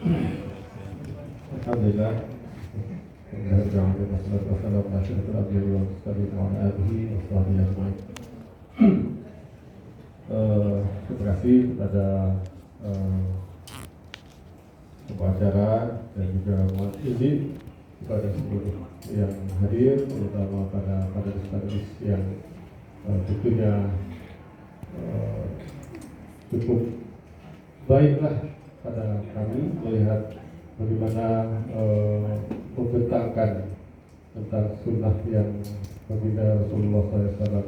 Alhamdulillah. Terima kasih kepada pengacara dan juga izin kepada seluruh yang hadir, terutama pada panelis yang tentunya cukup baiklah pada kami melihat bagaimana membentangkan tentang sunnah yang baginda Rasulullah SAW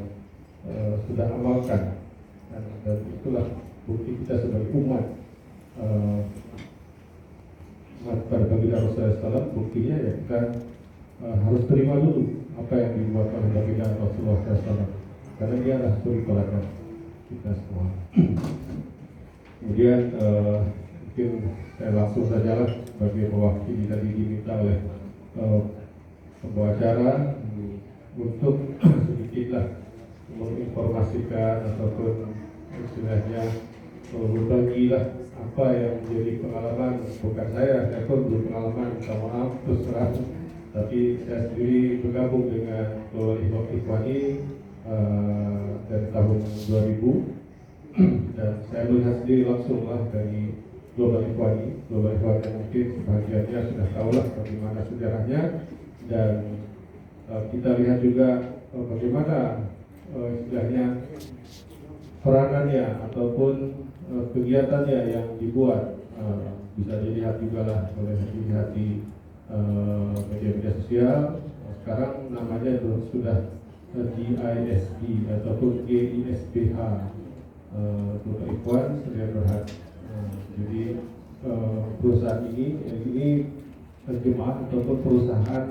sudah amalkan, dan itulah bukti kita sebagai umat pada baginda Rasulullah SAW. Buktinya ya kita harus terima dulu apa yang dibuat oleh baginda Rasulullah SAW, karena dia adalah suri teladan kita semua. Kemudian mungkin saya langsung saja lah sebagai mewakili tadi diminta oleh pembawa acara untuk sedikitlah menginformasikan ataupun istilahnya berbagilah apa yang menjadi pengalaman, bukan saya pun berpengalaman, minta maaf terus terang, tapi saya sendiri bergabung dengan Global Ikhwani dari tahun 2000 dan saya melihat sendiri langsung lah dari Global Ikhwani mungkin sebagiannya sudah tahu lah bagaimana sejarahnya, dan kita lihat juga bagaimana istilahnya peranannya ataupun kegiatannya yang dibuat, bisa dilihat juga lah boleh dilihat di media sosial. Sekarang namanya sudah GISB ataupun GISBH, Global Ikhwan Sedia Berhad. Jadi perusahaan ini jemaah ataupun perusahaan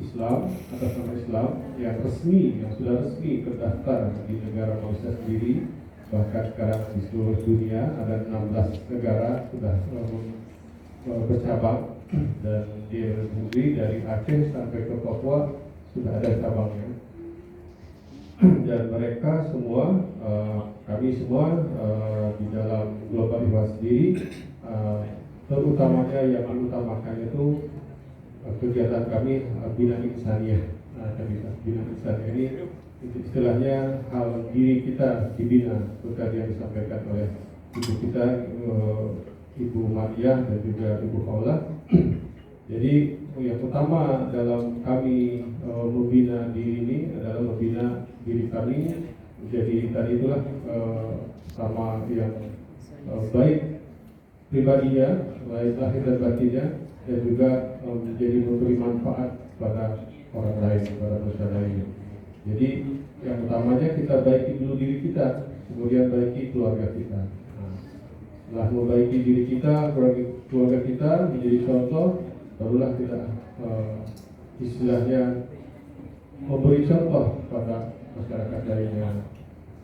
Islam atas nama Islam yang resmi, yang sudah resmi terdaftar di negara Malaysia sendiri. Bahkan sekarang di seluruh dunia ada 16 negara sudah bercabang, dan di sendiri dari Aceh sampai ke Papua sudah ada cabangnya. Dan mereka semua, kami semua di dalam Global Ikhwan sendiri, terutamanya yang diutamakan itu kegiatan kami bina insaniyah. Bina insaniyah ini istilahnya hal diri kita dibina, seperti yang disampaikan oleh ibu kita, Ibu Mariah dan juga Ibu Khawlah. Jadi yang utama dalam kami membina diri ini adalah membina diri kami menjadi tadi itulah sama yang baik pribadinya, baik lahir dan batinnya, dan juga menjadi memberi manfaat pada orang lain, pada manusia lain. Jadi yang utamanya kita baiki dulu diri kita, kemudian baiki keluarga kita. Setelah membaiki diri kita, keluarga kita menjadi contoh, barulah kita istilahnya memberi contoh pada masyarakat lainnya.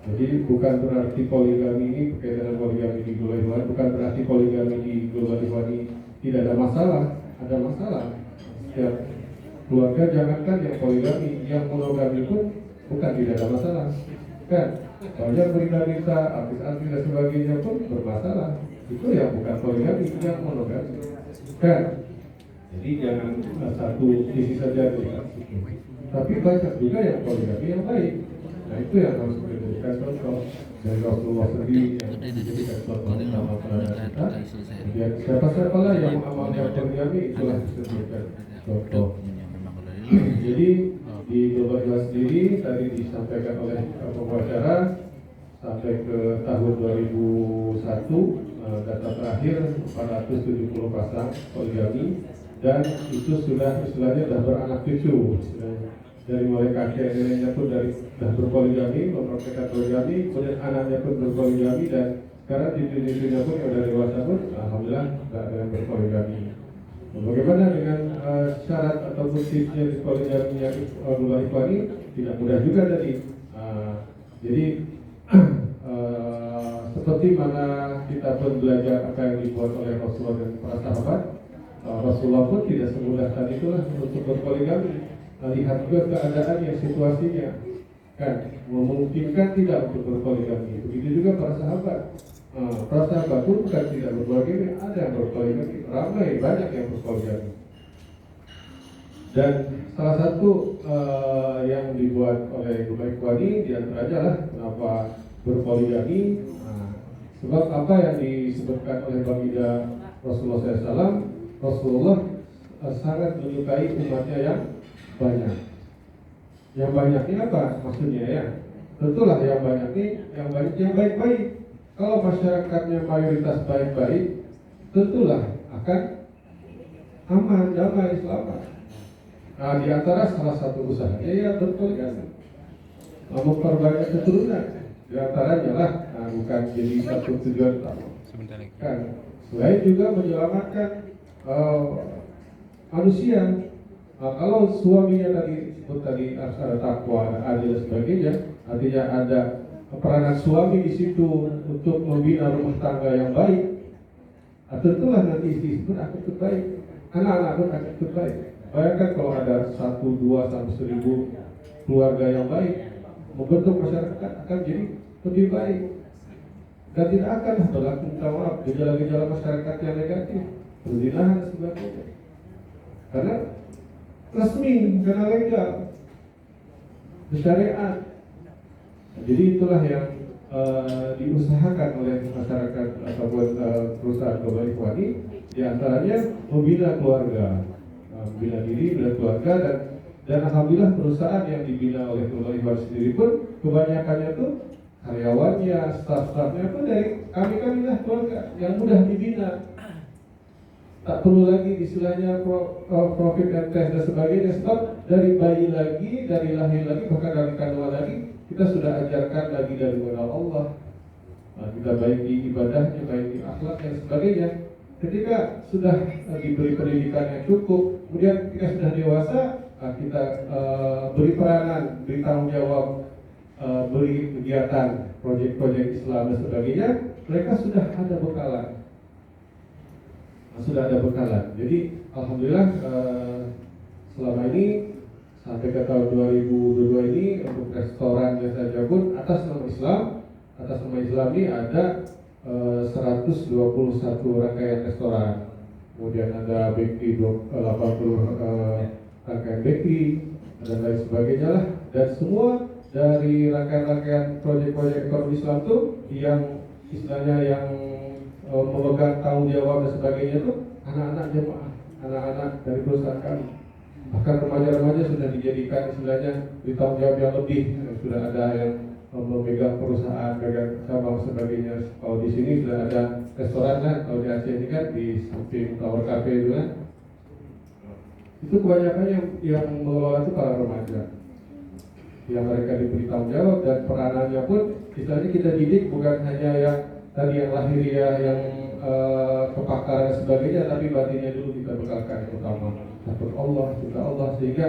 Jadi bukan berarti poligami ini berkaitan dengan poligami di Global Ikhwan, bukan berarti poligami di Global Ikhwan ini tidak ada masalah, ada masalah. Setiap keluarga, jangankan yang poligami, yang monogami pun bukan tidak ada masalah, kan? Banyak berita-berita artis-artis dan sebagainya pun bermasalah. Itu yang bukan poligami, yang monogami, kan? Jadi jangan satu sisi saja dilihat. Tapi banyak juga yang poligami yang baik. Nah itu yang harus dijadikan contoh dari Rasulullah sendiri, yang dijadikan contoh utama kepada kita. Kemudian siapa-siapa lah yang mengamalkan poligami, itulah dijadikan contoh. Jadi di Global Ikhwan sendiri tadi disampaikan oleh pembicara sampai ke tahun 2001 data terakhir 470 pasang poligami, dan itu sudah istilahnya sudah beranak cucu. Dari mulai kakek neneknya pun sudah berpoligami, mempraktikkan poligami, kemudian anaknya pun berpoligami, dan sekarang cucu-cucunya pun yang sudah dewasa pun alhamdulillah sudah ada yang berpoligami. Bagaimana dengan syarat ataupun tipsnya di poligami yang Global Ikhwan ini? Tidak mudah juga tadi. Jadi seperti mana kita pun belajar apa yang dibuat oleh Rasulullah dan para sahabat, Rasulullah pun tidak semudah tadi itulah untuk berpoligami. Lihat juga keadaan yang situasinya, kan memungkinkan tidak untuk berpoligami. Begitu juga para sahabat, Prasahabat pun bukan tidak berpoligami, ada yang berpoligami, ramai banyak yang berpoligami. Dan salah satu yang dibuat oleh Ibu Ikhwani diantaranya lah kenapa berpoligami. Sebab apa yang disebutkan oleh baginda Rasulullah SAW, Rasulullah sangat menyukai umatnya yang banyak. Yang banyak ini apa maksudnya ya? Tentulah yang banyak ini yang banyak yang baik-baik. Kalau masyarakatnya mayoritas baik-baik, tentulah akan aman, damai, selamat. Nah, di antara salah satu usahanya ya berpoligami, memperbanyak keturunan. Di antaranya lah, bukan jadi satu tujuan utama. Kan, selain juga menyelamatkan manusia. Kalau suaminya tadi harus ada takwa, ada adil dan sebagainya, artinya ada peranan suami di situ untuk membina rumah tangga yang baik. Tentulah nanti istri pun akan ikut baik, anak-anak pun akan ikut baik. Bayangkan kalau ada 1, 2 sampai 1000 keluarga yang baik, membentuk masyarakat akan jadi lebih baik. Dan tidak akan berlaku gejala-gejala masyarakat yang negatif, perzinahan dan sebagainya. Karena resmi, karena legal, syariat. Jadi itulah yang diusahakan oleh masyarakat ataupun perusahaan Global Ikhwani, di antaranya membina keluarga, membina diri, membina keluarga, dan alhamdulillah perusahaan yang dibina oleh Global Ikhwani sendiri pun kebanyakannya tuh karyawannya, staf-stafnya pun dari kami lah keluarga yang mudah dibina. Tak perlu lagi istilahnya profit and test dan sebagainya. Sebab dari bayi lagi, dari lahir lagi, bahkan dari kandungan lagi, kita sudah ajarkan lagi dari modal Allah. Kita baik di ibadahnya, baik di akhlak dan sebagainya. Ketika sudah diberi pendidikan yang cukup, kemudian ketika sudah dewasa, kita beri peranan, beri tanggung jawab, beri kegiatan, proyek-proyek Islam dan sebagainya, mereka sudah ada bekalan. Jadi alhamdulillah selama ini sampai ke tahun 2022 ini untuk restoran saja pun atas nama Islam ini ada 121 rangkaian restoran. Kemudian ada bakery 80 rangkaian bakery dan lain sebagainya lah. Dan semua dari rangkaian-rangkaian proyek-proyek ekonomi Islam itu yang istilahnya yang memegang tanggung jawab dan sebagainya itu anak-anak jemaah, anak-anak dari perusahaan kami. Bahkan remaja-remaja sudah dijadikan istilahnya di tanggung jawab yang lebih. Sudah ada yang memegang perusahaan, memegang cabang sebagainya. Kalau di sini sudah ada restoran kan, kalau di Aceh ini kan di samping Tower Cafe itu kan. Itu kebanyakan yang mengelola itu para remaja. Yang mereka diberi tanggung jawab dan peranannya pun istilahnya kita didik bukan hanya yang tadi yang lahiriah, yang kepakaran dan sebagainya, tapi batinnya dulu kita bekalkan yang utama. Takut Allah, cinta Allah, sehingga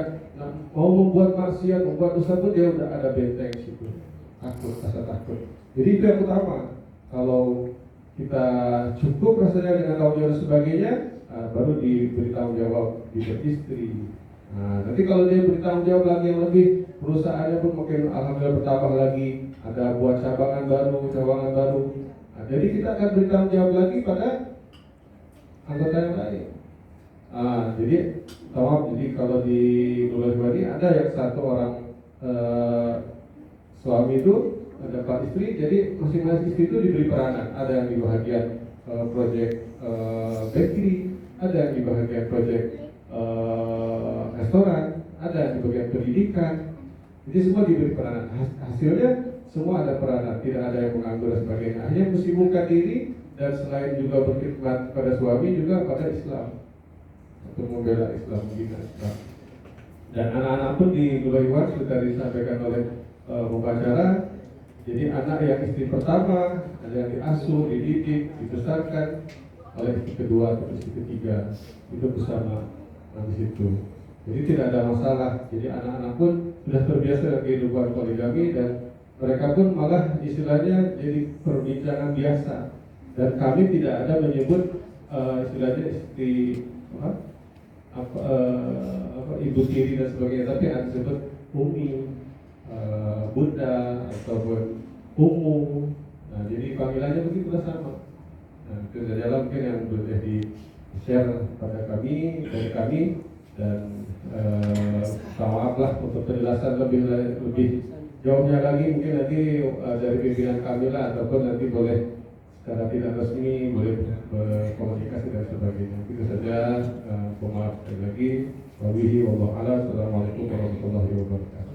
mau membuat maksiat, membuat dosa pun dia udah ada benteng situ. Takut, rasa takut. Jadi itu yang utama. Kalau kita cukup rasanya dengan tanggung jawab dan sebagainya, baru diberi tanggung jawab, diberi istri. Nanti kalau dia beri tanggung jawab lagi yang lebih, perusahaannya pun mungkin alhamdulillah bertambah lagi, ada buat cabangan baru. Jadi kita akan beri tanggung jawab lagi pada anggota yang lain. Jadi kalau di Global ini ada yang satu orang suami itu ada 4 istri, jadi masing-masing istri itu diberi peranan. Ada yang di bahagian proyek bakery, ada yang di bahagian proyek restoran, ada yang di bagian pendidikan. Jadi semua diberi peranan. Hasilnya semua ada peranan, tidak ada yang menganggur dan sebagainya. Hanya mensibukkan diri dan selain juga berkhidmat pada suami juga pada Islam, untuk membela Islam, membina Islam. Dan anak-anak pun di Global Ikhwan sudah disampaikan oleh pembicara. Jadi anak yang istri pertama ada yang diasuh, dididik, dibesarkan oleh istri kedua atau istri ketiga, itu bersama di situ. Jadi tidak ada masalah. Jadi anak-anak pun sudah terbiasa dengan kehidupan poligami dan mereka pun malah istilahnya jadi perbincangan biasa. Dan kami tidak ada menyebut istilahnya istri ibu tiri dan sebagainya, tapi ada disebut umi, bunda ataupun umu. Nah, jadi panggilannya begitulah sama. Nah, itu sajalah mungkin yang boleh di-share pada kami, dari kami, dan maaflah untuk penjelasan lebih jauhnya lagi mungkin nanti dari pimpinan kami lah, ataupun nanti boleh secara tidak resmi boleh berkomunikasi dan sebagainya. Itu saja, maaf sekali lagi. Wabillahi wallahu a'lam. Assalamualaikum warahmatullahi wabarakatuh.